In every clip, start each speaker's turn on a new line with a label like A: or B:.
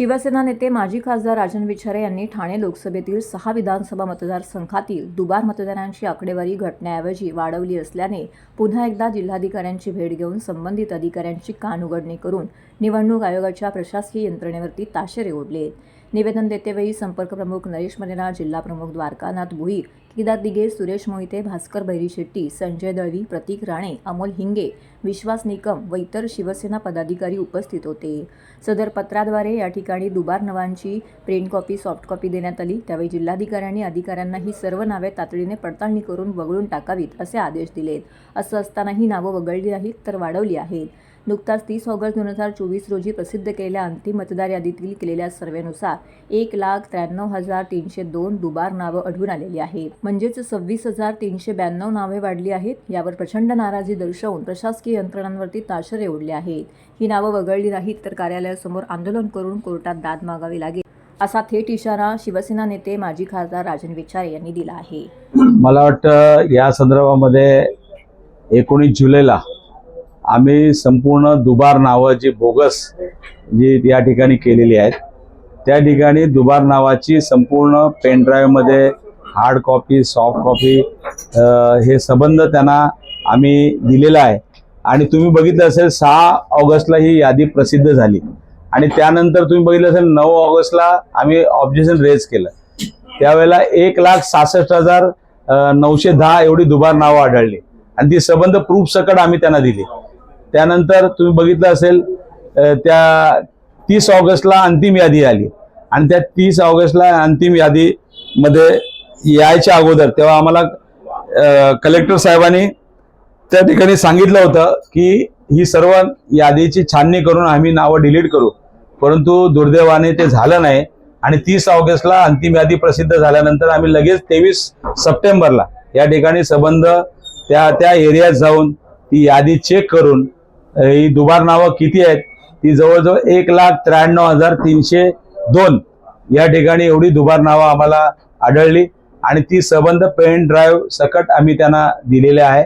A: शिवसेना नेते माजी खासदार राजन विचारे यांनी ठाणे लोकसभेतील 6 विधानसभा मतदारसंघातील दुबार मतदारांची आकडेवारी घटण्याऐवजी वाढवली असल्याने पुन्हा एकदा जिल्हाधिकाऱ्यांची भेट घेऊन संबंधित अधिकाऱ्यांची कानउघडणी करून निवडणूक आयोगाच्या प्रशासकीय यंत्रणेवरती ताशेरे ओढले. निवेदन देतेवेळी संपर्क प्रमुख नरेश मरेना, जिल्हा प्रमुख द्वारकानाथ भोईर, केदार दिघे, सुरेश मोहिते, भास्कर बैरी-शेट्टी, संजय दळवी, प्रतीक राणे, अमोल हिंगे, विश्वास निकम व इतर शिवसेना पदाधिकारी उपस्थित होते. सदर पत्राद्वारे या ठिकाणी दुबार नावांची प्रिंट कॉपी, सॉफ्ट कॉपी देण्यात आली. त्यावेळी जिल्हाधिकाऱ्यांनी अधिकाऱ्यांना ही सर्व नावे तातडीने पडताळणी करून वगळून टाकावीत असे आदेश दिलेत. असं असतानाही नावं वगळली नाहीत तर वाढवली आहेत. नुकताच 30 ऑगस्ट 2024 रोजी प्रसिद्ध केलेल्या अंतिम मतदार यादीतील केलेल्या सर्व्हेनुसार 1,93,302 दुबार नावं आढळून आलेली आहेत. म्हणजेच 26,392 नावे वाढली आहेत. यावर प्रचंड नाराजी दर्शवून प्रशासकीय यंत्रणांवरती ताशेरे ओढले आहेत. ही नावं वगळली नाहीत तर कार्यालयासमोर आंदोलन करून कोर्टात दाद मागावी लागेल असा थेट इशारा शिवसेना नेते माजी खासदार राजन विचारे यांनी दिला आहे.
B: मला वाटतं या संदर्भामध्ये 19 जुलैला आम्ही संपूर्ण दुबार नावं जी बोगस जी या ठिकाणी केलेली आहेत त्या ठिकाणी दुबार नावाची संपूर्ण पेन ड्राईव्हमध्ये हार्ड कॉपी, सॉफ्ट कॉपी हे संबंध त्यांना आम्ही दिलेला आहे. आणि तुम्ही बघितलं असेल 6 ऑगस्टला ही यादी प्रसिद्ध झाली आणि त्यानंतर तुम्ही बघितलं असेल 9 ऑगस्टला आम्ही ऑब्जेक्शन रेज केलं. त्यावेळेला 1,66,910 एवढी दुबार नावं आढळली आणि ती संबंध प्रूफ सकट आम्ही त्यांना दिली. त्यानंतर तुम्ही बघितलं असेल त्या 30 ऑगस्टला अंतिम यादी आली आणि त्या 30 ऑगस्टला अंतिम यादीमध्ये यायच्या अगोदर तेव्हा आम्हाला कलेक्टर साहेबांनी त्या ठिकाणी सांगितलं होतं की ही सर्व यादीची छाननी करून आम्ही नावं डिलीट करू, परंतु दुर्दैवाने ते झालं नाही. आणि 30 ऑगस्टला अंतिम यादी प्रसिद्ध झाल्यानंतर आम्ही लगेच 23 सप्टेंबरला या ठिकाणी संबंध त्या एरियात जाऊन ती यादी चेक करून ही दुबार नावं किती आहेत ती जवळजवळ 1,93,302 या ठिकाणी एवढी दुबार नावं आम्हाला आढळली आणि ती संबंध पेन ड्राईव्ह सकट आम्ही त्यांना दिलेले आहे.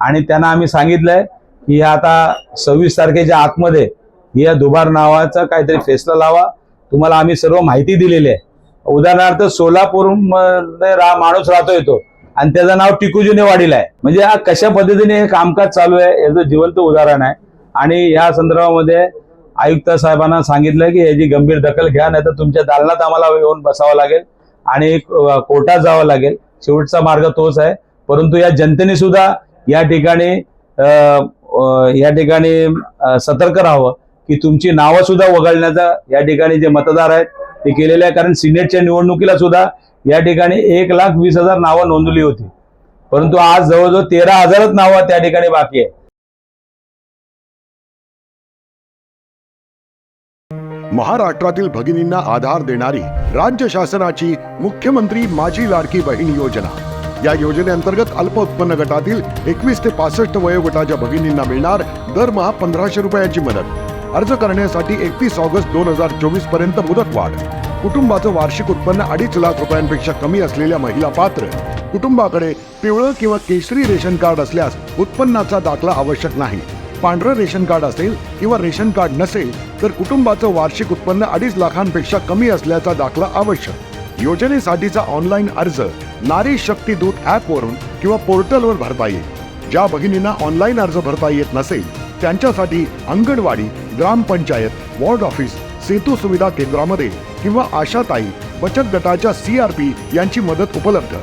B: आणि त्यांना आम्ही सांगितलंय की आता 26 तारखेच्या आतमध्ये या दुबार नावाचा काहीतरी फैसला लावा. तुम्हाला आम्ही सर्व माहिती दिलेली आहे. उदाहरणार्थ सोलापूरमध्ये माणूस राहतोय तो आणि त्याचं नाव टिकूजीने वाढीला आहे. म्हणजे हा कशा पद्धतीने हे कामकाज चालू आहे याचं जिवंत उदाहरण आहे. आणि या संदर्भामध्ये आयुक्त साहेबांना सांगितलं की याची गंभीर दखल घ्या, नाही तर तुमच्या दालनात आम्हाला येऊन बसावं लागेल आणि कोर्टात जावं लागेल. शेवटचा मार्ग तोच आहे. परंतु या जनतेने सुद्धा या ठिकाणी सतर्क राहावं की तुमची नावं सुद्धा वगळण्याचा या ठिकाणी जे मतदार आहेत ते केलेले आहे. कारण सिनेटच्या निवडणुकीला सुद्धा या ठिकाणी 1,20,000 नावं नोंदवली होती, परंतु आज जवळजवळ 13,000च नावं त्या ठिकाणी बाकी आहे.
C: महाराष्ट्रातील भगिनींना आधार देणारी राज्य शासनाची मुख्यमंत्री माझी लाडकी बहीण योजना. या योजनेअंतर्गत अल्प उत्पन्न गटातील 21 ते 65 वयोगटाच्या भगिनींना मिळणार दरमहा 1,500 रुपयांची मदत. अर्ज करण्यासाठी 31 ऑगस्ट 2024 पर्यंत मुदतवाढ. कुटुंबाचं वार्षिक उत्पन्न 2.5 लाख रुपयांपेक्षा कमी असलेल्या महिला पात्र. कुटुंबाकडे पिवळं किंवा केशरी रेशन कार्ड असल्यास उत्पन्नाचा दाखला आवश्यक नाही. पांढरं रेशन कार्ड असेल किंवा रेशन कार्ड नसेल तर कुटुंबाचं वार्षिक उत्पन्न 2.5 लाखांपेक्षा कमी असल्याचा दाखला आवश्यक. योजनेसाठीचा ऑनलाईन अर्ज नारी शक्ती दूत ॲपवरून किंवा पोर्टलवर भरता येईल. ज्या भगिनींना ऑनलाईन अर्ज भरता येत नसेल त्यांच्यासाठी अंगणवाडी, ग्रामपंचायत, वॉर्ड ऑफिस, सेतू सुविधा केंद्रामध्ये किंवा आशाताई बचत गटाच्या CRP यांची मदत उपलब्ध.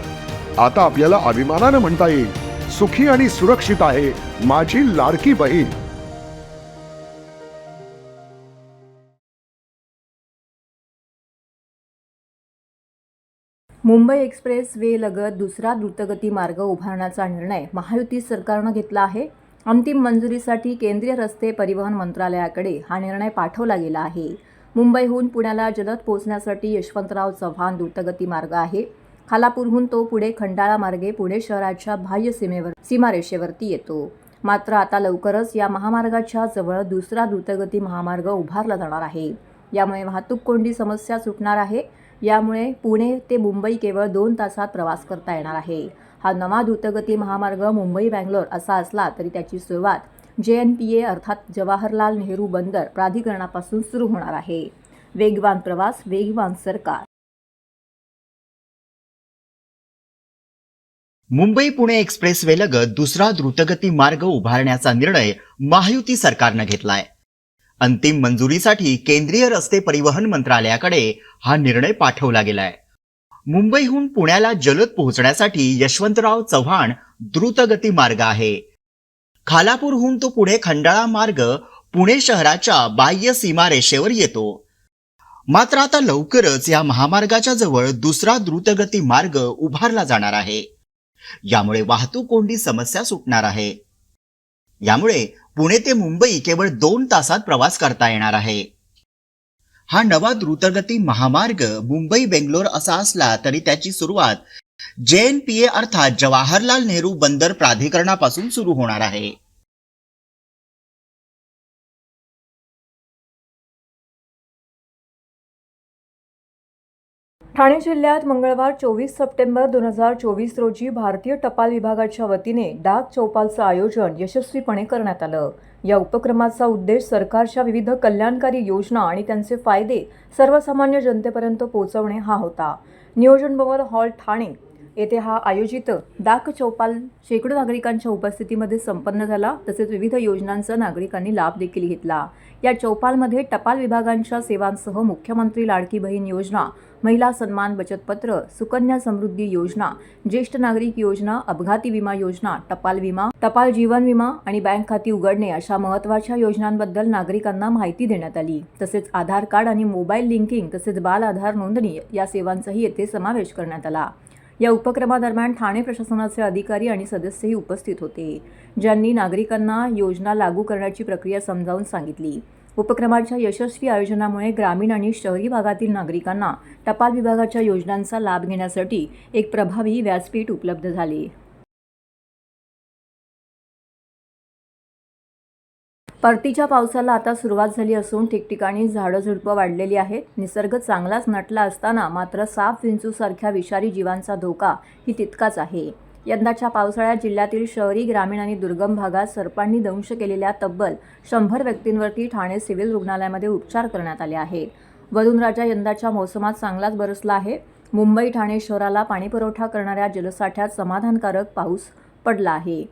C: आता आपल्याला अभिमानानं म्हणता येईल, सुखी आणि सुरक्षित आहे माझी लाडकी बहीण.
A: मुंबई एक्सप्रेस वे लगत दुसरा द्रुतगती मार्ग उभारण्याचा निर्णय महायुती सरकारनं घेतला आहे. अंतिम मंजुरीसाठी केंद्रीय रस्ते परिवहन मंत्रालयाकडे हा निर्णय पाठवला गेला आहे. मुंबईहून पुण्याला जलद पोहोचण्यासाठी यशवंतराव चव्हाण द्रुतगती मार्ग आहे. खालापूरहून तो पुढे खंडाळा मार्गे पुणे शहराच्या बाह्य सीमारेषेवरती येतो. मात्र आता लवकरच या महामार्गाच्या जवळ दुसरा द्रुतगती महामार्ग उभारला जाणार आहे. यामुळे वाहतूक कोंडी समस्या सुटणार आहे. यामुळे पुणे ते मुंबई केवळ 2 तासात प्रवास करता येणार आहे. हा नवा द्रुतगती महामार्ग मुंबई बँगलोर असा असला तरी त्याची सुरुवात JNPA अर्थात जवाहरलाल नेहरू बंदर प्राधिकरणापासून सुरू होणार आहे. वेगवान प्रवास, वेगवान सरकार.
D: मुंबई पुणे एक्सप्रेसवेलगत दुसरा द्रुतगती मार्ग उभारण्याचा निर्णय महायुती सरकारनं घेतलाय. अंतिम मंजुरीसाठी केंद्रीय रस्ते परिवहन मंत्रालयाकडे हा निर्णय पाठवला गेलाय. मुंबईहून पुण्याला जलद पोहोचण्यासाठी यशवंतराव चव्हाण द्रुतगती मार्ग आहे. खालापूरहून तो पुढे खंडाळा मार्ग पुणे शहराच्या बाह्य सीमारेषेवर येतो. मात्र आता लवकरच या महामार्गाच्या जवळ दुसरा द्रुतगती मार्ग उभारला जाणार आहे. यामुळे वाहतूक कोंडी समस्या सुटणार आहे. यामुळे पुणे ते मुंबई केवळ 2 तासात प्रवास करता येणार आहे. हा नवा द्रुतगती महामार्ग मुंबई बेंगलोर असा असला तरी त्याची सुरुवात JNPA अर्थात जवाहरलाल नेहरू बंदर प्राधिकरणापासून सुरू होणार आहे.
A: ठाणे जिल्ह्यात मंगळवार 24 सप्टेंबर 2024 रोजी भारतीय टपाल विभागाच्या वतीने डाक चौपालचं आयोजन यशस्वीपणे करण्यात आलं. या उपक्रमाचा उद्देश सरकारच्या विविध कल्याणकारी योजना आणि त्यांचे फायदे सर्वसामान्य जनतेपर्यंत पोहोचवणे हा होता. नियोजन भवन हॉल ठाणे येथे हा आयोजित डाक चौपाल शेकडो नागरिकांच्या उपस्थितीमध्ये संपन्न झाला. तसेच विविध योजनांचा नागरिकांनी लाभ देखील घेतला. या चौपालमध्ये टपाल विभागांच्या सेवांसह मुख्यमंत्री लाडकी बहीण योजना, महिला सन्मान बचत पत्र, सुकन्या समृद्धी योजना, ज्येष्ठ नागरिक योजना, अपघाती विमा योजना, टपाल विमा, टपाल जीवन विमा आणि बँक खाती उघडणे अशा महत्त्वाच्या योजनांबद्दल नागरिकांना माहिती देण्यात आली. तसेच आधार कार्ड आणि मोबाईल लिंकिंग तसेच बाल आधार नोंदणी या सेवांचाही येथे समावेश करण्यात आला. या उपक्रमादरम्यान ठाणे प्रशासनाचे अधिकारी आणि सदस्यही उपस्थित होते, ज्यांनी नागरिकांना योजना लागू करण्याची प्रक्रिया समजावून सांगितली. उपक्रमाच्या यशस्वी आयोजनामुळे ग्रामीण आणि शहरी भागातील नागरिकांना टपाल विभागाच्या योजनांचा लाभ घेण्यासाठी एक प्रभावी व्यासपीठ उपलब्ध झाले. परतीच्या पावसाला आता सुरुवात झाली असून ठिकठिकाणी झाडं-झुडपं वाढलेली आहेत. निसर्ग चांगलाच नटला असताना मात्र साप, विंचूसारख्या विषारी जीवांचा धोका ही तितकाच आहे. यंदाच्या पावसाळ्यात जिल्ह्यातील शहरी, ग्रामीण आणि दुर्गम भागात सर्पांनी दंश केलेल्या तब्बल 100 व्यक्तींवरती ठाणे सिव्हिल रुग्णालयामध्ये उपचार करण्यात आले आहेत. वरुणराजा यंदाच्या मोसमात चांगलाच बरसला आहे. मुंबई, ठाणे शहराला पाणीपुरवठा करणाऱ्या जलसाठ्यात समाधानकारक पाऊस पडला आहे.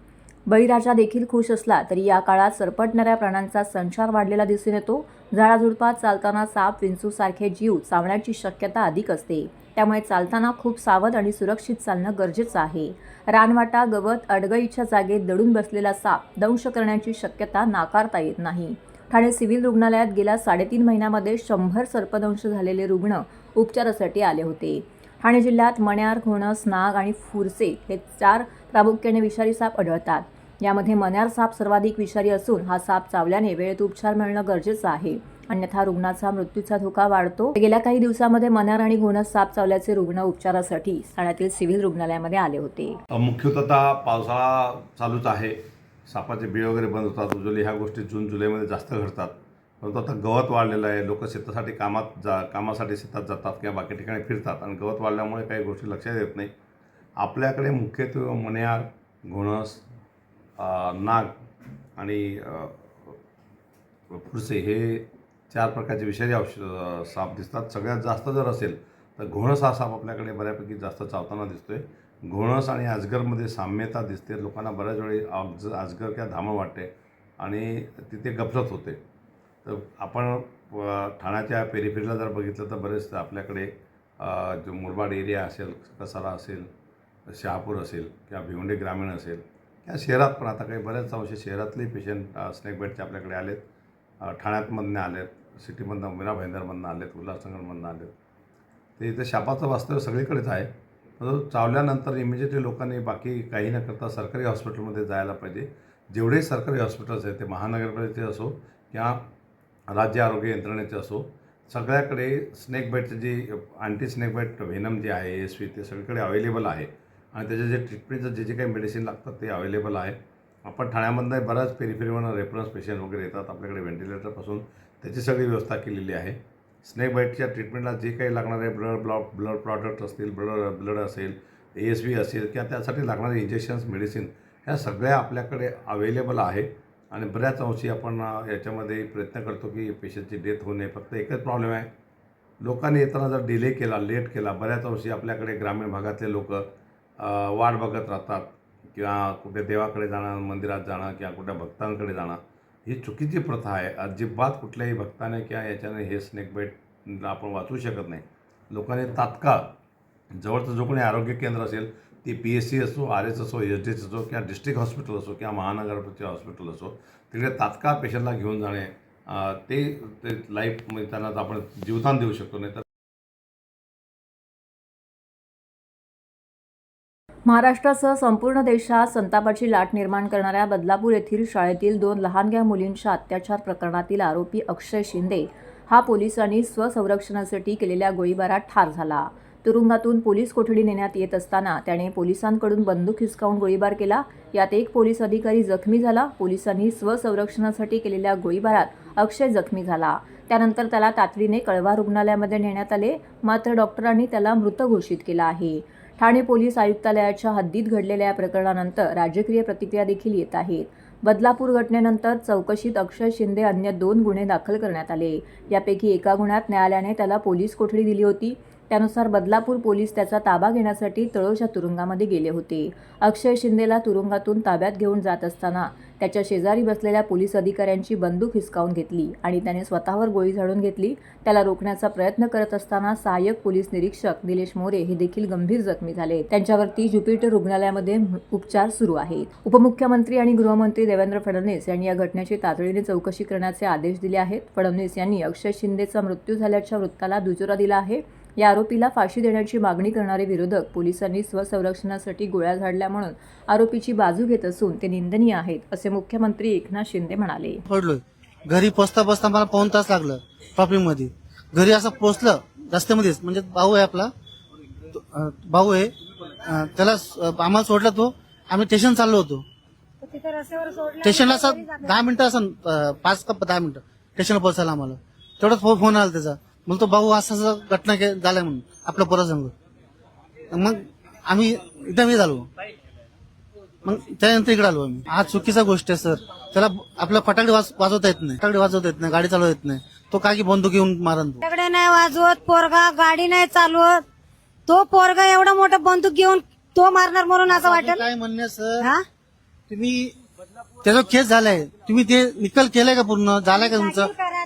A: बळीराजा देखील खुश असला तरी या काळात सरपटणाऱ्या प्राण्यांचा संचार वाढलेला दिसून येतो. झाडाझुडपात चालताना साप, विंचूसारखे जीव चावण्याची शक्यता अधिक असते. त्यामुळे चालताना खूप सावध आणि सुरक्षित चालणं गरजेचं आहे. रानवाटा, गवत, अडगळीच्या जागेत दडून बसलेला साप दंश करण्याची शक्यता नाकारता येत नाही. ठाणे सिव्हिल रुग्णालयात गेल्या 3.5 महिन्यामध्ये 100 सर्पदंश झालेले रुग्ण उपचारासाठी आले होते. ठाणे जिल्ह्यात मण्यार, घोणस, नाग आणि फुरसे हे 4 प्रामुख्याने विषारी साप आढळतात. यामध्ये मण्यार साप सर्वाधिक विषारी असून हा साप चावल्याने वेळेत उपचार मिळणं गरजेचं आहे, अन्यथा रुग्णाचा मृत्यूचा धोका वाढतो. गेल्या काही दिवसांमध्ये मण्यार आणि घोणस साप चावल्याचे रुग्ण उपचारासाठी ठाण्यातील सिव्हिल रुग्णालयामध्ये आले होते.
E: मुख्यतः पावसाळा चालूच आहे, सापाचे बिळ वगैरे बंद होतात. उजवली ह्या गोष्टी जून जुलैमध्ये जास्त घडतात. परंतु आता गवत वाढलेलं आहे, लोक शेतासाठी कामासाठी शेतात जातात किंवा बाकी ठिकाणी फिरतात आणि गवत वाढल्यामुळे काही गोष्टी लक्षात येत नाही. आपल्याकडे मुख्यत्वे मण्यार, घोणस, नाग आणि फुरसे हे 4 प्रकारचे विषारी साप दिसतात. सगळ्यात जास्त जर असेल तर घोणस हा साप आपल्याकडे बऱ्यापैकी जास्त चावताना दिसतोय. घोणस आणि अजगरमध्ये साम्यता दिसते. लोकांना बऱ्याच वेळी अजगर किंवा धामण वाटते आणि तिथे गफलत होते. तर आपण ठाण्याच्या पेरीफेरीला जर बघितलं तर बरेच आपल्याकडे जो मुरबाड एरिया असेल, कसारा असेल, शहापूर असेल किंवा भिवंडी ग्रामीण असेल किंवा शहरात पण आता काही बऱ्याच अंशी शहरातले पेशंट स्नेक बाईटचे आपल्याकडे आलेत. ठाण्यातमधनं आलेत, सिटीमधनं, मीरा भाईंदरमधनं आलेत, उल्हासनगरमधनं आलेत. ते इथे शापाचं वास्तव्य सगळीकडेच आहे. परंतु चावल्यानंतर इमिजिएटली लोकांनी बाकी काही न करता सरकारी हॉस्पिटलमध्ये जायला पाहिजे. जेवढे सरकारी हॉस्पिटल्स आहेत ते महानगरपालिकेचे असो किंवा राज्य आरोग्य यंत्रणेचे असो, सगळ्याकडे स्नेक बाईटचे जे अँटी स्नेक बाईट व्हेनम जे आहे ASV ते सगळीकडे अवेलेबल आहे आणि त्याचे जे ट्रीटमेंटचं जे काही मेडिसिन लागतात ते अवेलेबल आहे. आपण ठाण्यामधनं बऱ्याच पेरीफेरीवरून रेफरन्स पेशंट वगैरे येतात. आपल्याकडे व्हेंटिलेटरपासून त्याची सगळी व्यवस्था केलेली आहे. स्नेक बाईटच्या ट्रीटमेंटला जे काही लागणारे ब्लड प्रॉडक्ट असतील, ब्लड असेल, ASV असेल किंवा त्यासाठी लागणारे इंजेक्शन्स, मेडिसिन ह्या सगळ्या आपल्याकडे अवेलेबल आहे आणि बऱ्याच अंशी आपण याच्यामध्ये प्रयत्न करतो की पेशंटची डेथ होऊ नये. फक्त एकच प्रॉब्लेम आहे लोकांनी येताना जर डिले केला, लेट केला, बऱ्याच वर्षी आपल्याकडे ग्रामीण भागातले लोक वाट बघत राहतात किंवा कुठे देवाकडे जाणं, मंदिरात जाणं किंवा कुठे भक्तांकडे जाणं, ही चुकीची प्रथा आहे. अजिबात कुठल्याही भक्ताने किंवा याच्याने हे स्नेक बाईट आपण वाचवू शकत नाही. लोकांनी तात्काळ जवळचं जो कोणी आरोग्य केंद्र असेल, ती PSC असो, RS असो, SDH असो किंवा डिस्ट्रिक्ट हॉस्पिटल असो किंवा महानगरपालिका हॉस्पिटल असो, तिकडे तात्काळ पेशंटला घेऊन जाणे, ते लाईफ म्हणजे त्यांना आपण जीवदान देऊ शकतो. नाही तर
A: महाराष्ट्रासह संपूर्ण देशात संतापाची लाट निर्माण करणाऱ्या बदलापूर येथील शाळेतील 2 लहानग्या मुलींच्या अत्याचार प्रकरणातील आरोपी अक्षय शिंदे हा पोलिसांनी स्वसंरक्षणासाठी केलेल्या गोळीबारात ठार झाला. तुरुंगातून पोलीस कोठडी नेण्यात येत असताना त्याने पोलिसांकडून बंदूक हिसकावून गोळीबार केला. यात एक पोलीस अधिकारी जखमी झाला. पोलिसांनी स्वसंरक्षणासाठी केलेल्या गोळीबारात अक्षय जखमी झाला. त्यानंतर त्याला तातडीने कळवा रुग्णालयामध्ये नेण्यात आले, मात्र डॉक्टरांनी त्याला मृत घोषित केला आहे. ठाणे पोलीस आयुक्तालयाच्या हद्दीत घडलेल्या या प्रकरणानंतर राजकीय प्रतिक्रिया देखील येत आहेत. बदलापूर घटनेनंतर चौकशीत अक्षय शिंदे अन्य 2 गुन्हे दाखल करण्यात आले. यापैकी एका गुन्ह्यात न्यायालयाने त्याला पोलीस कोठडी दिली होती. त्यानुसार बदलापूर पोलीस त्याचा ताबा घेण्यासाठी तळोजा तुरुंगामध्ये गेले होते. अक्षय शिंदेला तुरुंगातून ताब्यात घेऊन जात असताना त्याच्या शेजारी बसलेल्या पोलीस अधिकाऱ्यांची बंदूक हिसकावून घेतली आणि त्याने स्वतःवर गोळी झाडून घेतली. त्याला रोखण्याचा प्रयत्न करत असताना सहाय्यक पोलीस निरीक्षक निलेश मोरे हे देखील गंभीर जखमी झाले. त्यांच्यावरती ज्युपिटर रुग्णालयामध्ये उपचार सुरू आहेत. उपमुख्यमंत्री आणि गृहमंत्री देवेंद्र फडणवीस यांनी या घटनेची तातडीने चौकशी करण्याचे आदेश दिले आहेत. फडणवीस यांनी अक्षय शिंदेचा मृत्यू झाल्याच्या वृत्ताला दुजोरा दिला आहे. या आरोपीला फाशी देण्याची मागणी करणारे विरोधक पोलिसांनी स्वसंरक्षणासाठी गोळ्या झाडल्या म्हणून आरोपीची बाजू घेत असून ते निंदनीय आहेत, असे मुख्यमंत्री एकनाथ शिंदे म्हणाले.
F: पडलोय घरी पोचता मला 1 तास लागलं ट्रॅफिक मध्ये. घरी असं पोचलं रस्त्यामध्येच, म्हणजे भाऊ आहे आपला, भाऊ आहे, त्याला आम्हाला सोडला. तो आम्ही स्टेशन चाललो होतो. स्टेशनला असं 10 मिनिटं, असं 5 का 10 मिनिटं स्टेशनला पोहोचायला आम्हाला. तेवढाच फोन आला त्याचा, म्हणतो भाऊ असं घटना झाल्या म्हणून आपल्या पोरासंग. मग आम्ही इथं झालो. मग त्यानंतर इकडे आलो आम्ही. आज चुकीचा गोष्ट आहे सर. त्याला आपला फटाकडे वाजवता येत नाही, गाडी चालवता येत नाही. तो काय की बंदूक घेऊन मारन.
G: फटाकडे नाही वाजवत, पोरगा गाडी नाही चालवत, तो पोरगा एवढा मोठा बंदूक घेऊन तो मारणार म्हणून असं वाटेल.
F: काय म्हणणे सर,
G: हा?
F: तुम्ही त्याचा केस झालाय, तुम्ही ते निकाल केलाय का, पूर्ण झालाय का तुमचं?
G: करा,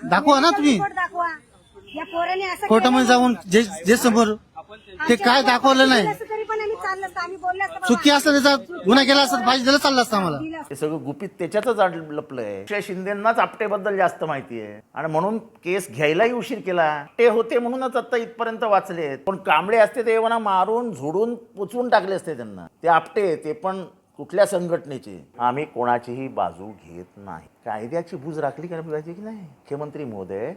F: दाखवा ना तुम्ही.
G: दाखवा. या पोराने असं
F: कोर्टामध्ये जाऊन जे समोर ते काय दाखवलं नाही.
G: केलं तरी पण आम्ही चाललं असतं, आम्ही बोललो असतो बाबा.
F: चुकी असतं, त्याचा गुन्हा केला असता, फाशी दिला चालला असता आम्हाला.
H: हे सगळं गुपित त्याच्यातच लपलंय. अक्षय शिंदेंनाच आपटेबद्दल जास्त माहिती आहे आणि म्हणून केस घ्यायलाही उशीर केला. ते होते म्हणूनच आता इथपर्यंत वाचले. पण कांबळे असते ते एवढा मारून झोडून पुचवून टाकले असते त्यांना. ते आपटे, ते पण कुठल्या संघटनेचे. आम्ही कोणाचीही बाजू घेत नाही. कायद्याची बूज राखली पाहिजे की नाही. मुख्यमंत्री महोदय,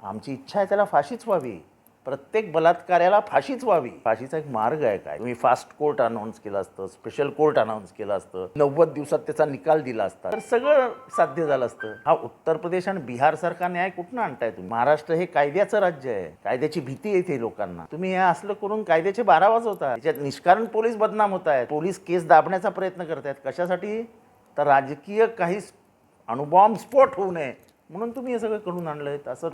H: आमची इच्छा आहे त्याला फाशीच व्हावी. प्रत्येक बलात्कार्याला फाशीच व्हावी. फाशीचा एक मार्ग आहे काय. तुम्ही फास्ट कोर्ट अनाऊन्स केलं असतं, स्पेशल कोर्ट अनाऊन्स केलं असतं, 90 दिवसात त्याचा निकाल दिला असता, तर सगळं साध्य झालं असतं. हा उत्तर प्रदेश आणि बिहार सारखा न्याय कुठनं आणताय तुम्ही. महाराष्ट्र हे कायद्याचं राज्य आहे. कायद्याची भीती येते लोकांना. तुम्ही हे असलं करून कायद्याचे 12 वाजवता. त्याच्यात निष्कारण पोलीस बदनाम होत आहेत. पोलीस केस दाबण्याचा प्रयत्न करतायत. कशासाठी? तर राजकीय काही अणुबॉम्ब स्फोट होऊ नये म्हणून तुम्ही हे सगळं करून आणलंय. असं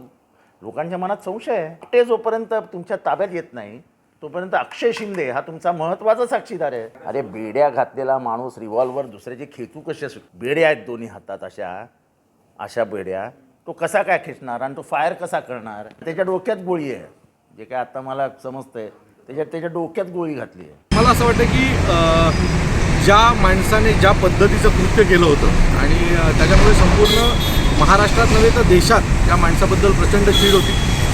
H: लोकांच्या मनात संशय आहे. ते जोपर्यंत तुमच्या ताब्यात येत नाही तोपर्यंत अक्षय शिंदे हा तुमचा महत्वाचा साक्षीदार आहे. अरे बेड्या घातलेला माणूस रिव्हॉल्वर दुसऱ्याचे खेचू कसे. बेड्या आहेत दोन्ही हातात, अशा बेड्या. तो कसा काय खेचणार आणि तो फायर कसा करणार. त्याच्या डोक्यात गोळी आहे. जे काय आता मला समजतंय त्याच्या डोक्यात गोळी घातली आहे.
I: मला असं वाटतं की ज्या माणसाने ज्या पद्धतीचं कृत्य केलं होतं आणि त्याच्यामुळे संपूर्ण महाराष्ट्रात नव्हे तर देशात त्या माणसाबद्दल प्रचंड चीड होती.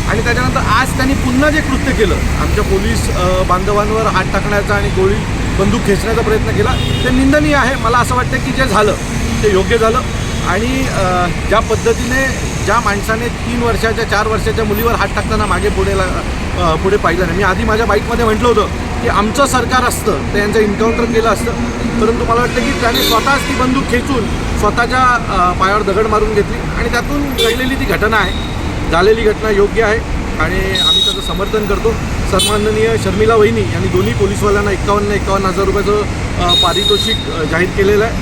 I: आणि त्याच्यानंतर आज त्यांनी पुन्हा जे कृत्य केलं, आमच्या पोलीस बांधवांवर हात टाकण्याचा आणि गोळी बंदूक खेचण्याचा प्रयत्न केला, ते निंदनीय आहे. मला असं वाटतं की जे झालं ते योग्य झालं. आणि ज्या पद्धतीने ज्या माणसाने 3 वर्षाच्या 4 वर्षाच्या मुलीवर हात टाकताना मागे पुढे पाहिलं नाही. मी आधी माझ्या बाईकमध्ये म्हटलं होतं की आमचं सरकार असतं तर यांचं एन्काउंटर केलं असतं, परंतु मला वाटतं की त्याने स्वतःच ती बंदूक खेचून स्वतःच्या पायावर दगड मारून घेतली आणि त्यातून घडलेली ती घटना आहे. झालेली घटना योग्य आहे आणि आम्ही त्याचं समर्थन करतो. सन्माननीय शर्मिला वहिनी यांनी दोन्ही पोलीसवाल्यांना 51,000 रुपयाचं पारितोषिक जाहीर केलेलं आहे.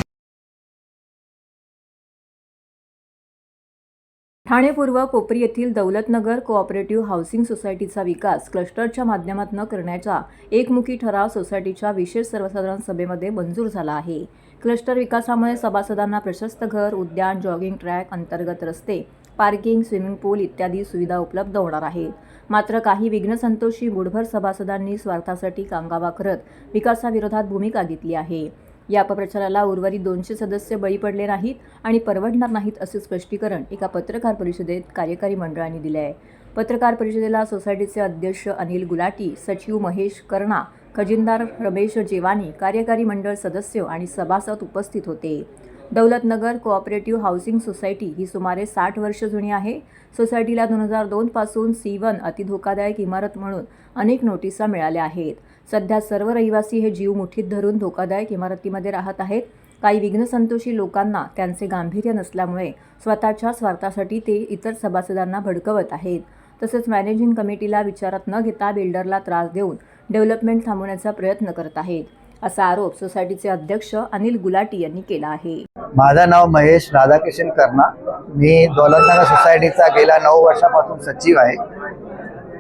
A: ठाणे पूर्व कोपरी येथील दौलतनगर कोऑपरेटिव्ह हाऊसिंग सोसायटीचा विकास क्लस्टरच्या माध्यमातून करण्याचा एकमुखी ठराव सोसायटीच्या विशेष सर्वसाधारण सभेमध्ये मंजूर झाला आहे. क्लस्टर विकासामुळे सभासदांना प्रशस्त घर, उद्यान, जॉगिंग ट्रॅक, अंतर्गत रस्ते, पार्किंग, स्विमिंग पूल इत्यादी सुविधा उपलब्ध होणार आहेत. मात्र काही विघ्नसंतोषी मूढभर सभासदांनी स्वार्थासाठी कांगावा करत विकासाविरोधात भूमिका घेतली आहे. या अपप्रचाराला उर्वरित 200 सदस्य बळी पडले नाहीत आणि परवडणार नाहीत असे स्पष्टीकरण एका पत्रकार परिषदेत कार्यकारी मंडळाने दिले आहे. पत्रकार परिषदेला सोसायटीचे अध्यक्ष अनिल गुलाटी, सचिव महेश कर्णा, खजिनदार रमेश जेवानी, कार्यकारी मंडळ सदस्य आणि सभासद उपस्थित होते. दौलतनगर कोऑपरेटिव्ह हाऊसिंग सोसायटी ही सुमारे 60 वर्ष जुनी आहे. सोसायटीला 2002 पासून C1 अतिधोकादायक इमारत म्हणून अनेक नोटिसा मिळाल्या आहेत. सध्या सर्व रहिवासी हे जीव मुठीत धरून धोकादायक इमारतीमध्ये राहत आहेत. काही विघ्नसंतोषी लोकांना त्यांचे गांभीर्य नसल्यामुळे स्वतःच्या स्वार्थासाठी ते इतर सभासदांना भडकवत आहेत. तसेच मॅनेजिंग कमिटीला विचारात न घेता बिल्डरला त्रास देऊन डेव्हलपमेंट थांबवण्याचा प्रयत्न करत आहेत, असा आरोप सोसायटीचे अध्यक्ष अनिल गुलाटी यांनी केला आहे.
J: माझं नाव महेश राधाकिशन कर्णा. मी दौलतनगर सोसायटीचा गेल्या 9 वर्षापासून सचिव आहे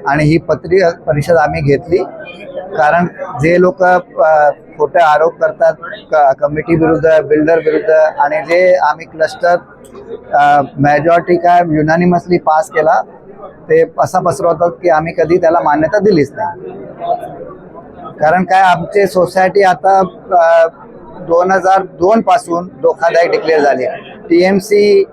J: आणि ही पत्रकार परिषद आम्ही घेतली कारण जे लोक खोटे आरोप करतात कमिटी विरुद्ध, बिल्डर विरुद्ध आणि जे आम्ही क्लस्टर मेजॉरिटी काय युनानिमसली पास केला ते असा पसरवतात की आम्ही कधी त्याला मान्यता दिलीच नाही. कारण काय आमची सोसायटी आता 2002 पासून धोकादायक डिक्लेअर झाली. TMC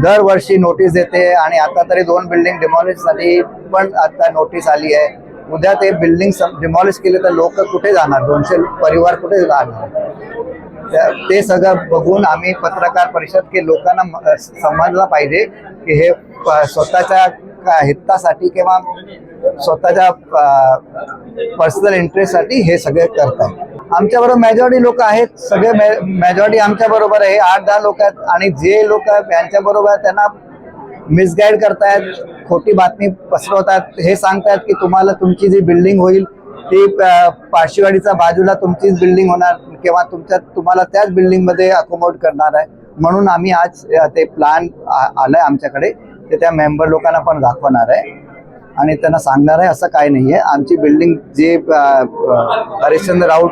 J: दरवर्षी नोटीस देते आणि आता तरी 2 बिल्डिंग डिमॉलिशसाठी पण आता नोटीस आली आहे. उद्या ते बिल्डिंग डिमॉलिश केले तर लोक कुठे जाणार, 200 परिवार कुठे जाणार. ते सगळं बघून आम्ही पत्रकार परिषद के लोकांना समजलं पाहिजे की हे स्वतःच्या हितासाठी किंवा स्वतःच्या पर्सनल इंटरेस्टसाठी हे सगळे करतात. आमच्याबरोबर मेजॉरिटी लोक आहेत, सगळे मेजॉरिटी आमच्या बरोबर आहे. 8-10 लोक आहेत आणि जे लोक यांच्याबरोबर त्यांना मिसगाईड करतायत, खोटी बातमी पसरवतात. हे सांगतायत की तुम्हाला तुमची जी बिल्डिंग होईल ती पार्शिवाडीच्या बाजूला तुमचीच बिल्डिंग होणार किंवा तुम्हाला त्याच बिल्डिंगमध्ये अकोमोडेट करणार आहे. म्हणून आम्ही आज ते प्लॅन आलंय आमच्याकडे, ते त्या मेंबर लोकांना पण दाखवणार आहे आणि त्यांना सांगणार आहे असं काही नाही आहे. आमची बिल्डिंग जे हरिश्चंद्र राऊत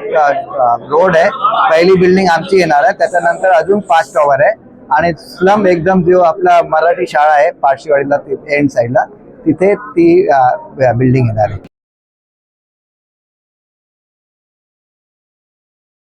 J: रोड आहे, पहिली बिल्डिंग आमची येणार आहे. त्याच्यानंतर अजून 5 टॉवर आहे आणि स्लम एकदम जो आपला मराठी शाळा आहे पारशीवाडीला एंड साईडला, तिथे ती बिल्डिंग येणार आहे.